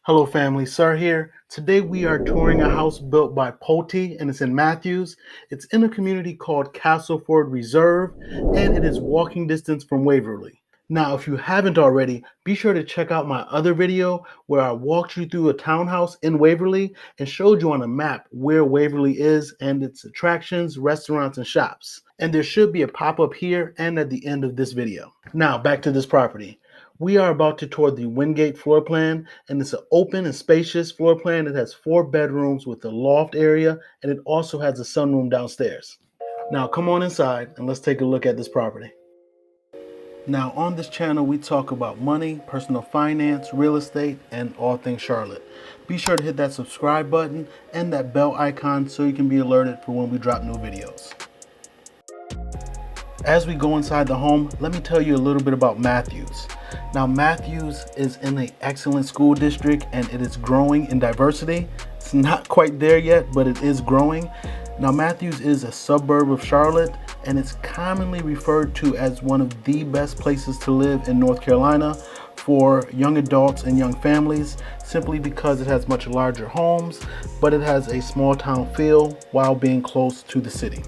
Hello family, Sir here. Today we are touring a house built by Pulte and it's in Matthews. It's in a community called Castleford Reserve and it is walking distance from Waverly. Now if you haven't already, be sure to check out my other video where I walked you through a townhouse in Waverly and showed you on a map where Waverly is and its attractions, restaurants, and shops. And there should be a pop-up here and at the end of this video. Now back to this property. We are about to tour the Wingate floor plan, and it's an open and spacious floor plan. It has 4 bedrooms with a loft area, and it also has a sunroom downstairs. Now come on inside and let's take a look at this property. Now on this channel, we talk about money, personal finance, real estate, and all things Charlotte. Be sure to hit that subscribe button and that bell icon so you can be alerted for when we drop new videos. As we go inside the home, let me tell you a little bit about Matthews. Now Matthews is in an excellent school district and it is growing in diversity. It's not quite there yet, but it is growing. Now Matthews is a suburb of Charlotte and it's commonly referred to as one of the best places to live in North Carolina for young adults and young families, simply because it has much larger homes, but it has a small town feel while being close to the city.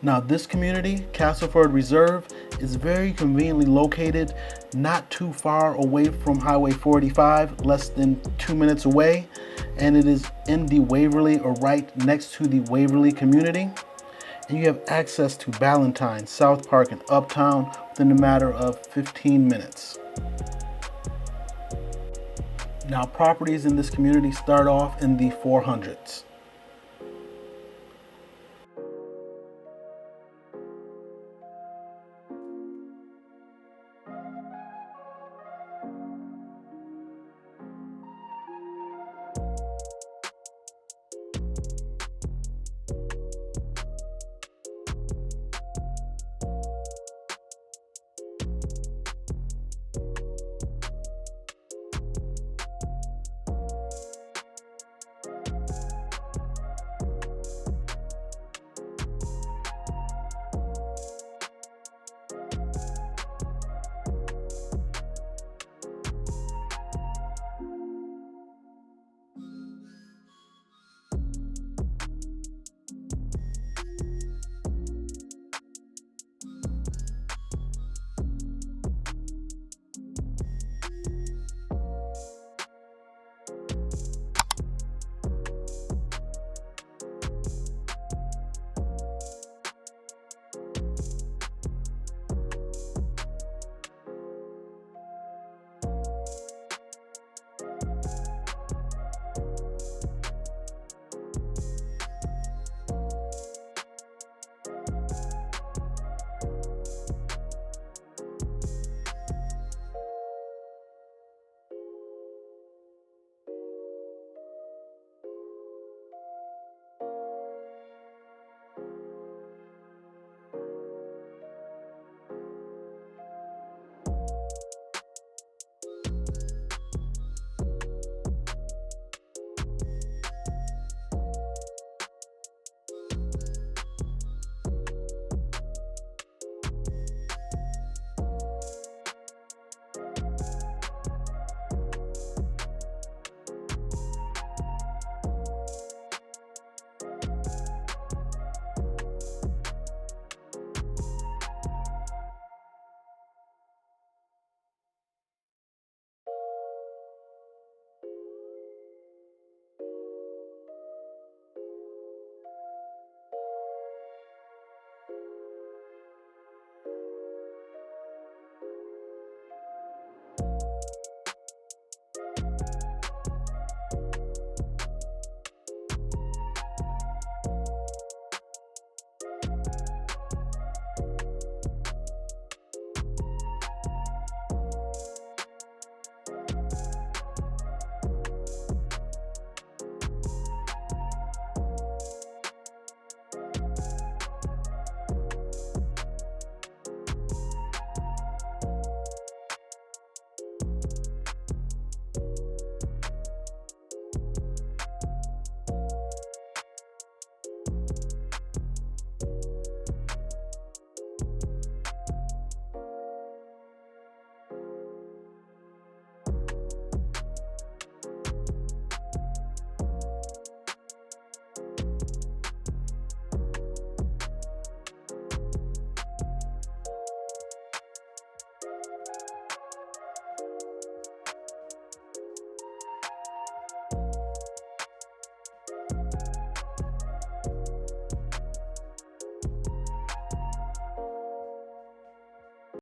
Now this community, Castleford Reserve, is very conveniently located not too far away from Highway 45, less than 2 minutes away, and it is in the Waverly or right next to the Waverly community. And you have access to Ballantyne, South Park, and Uptown within a matter of 15 minutes. Now properties in this community start off in the 400s.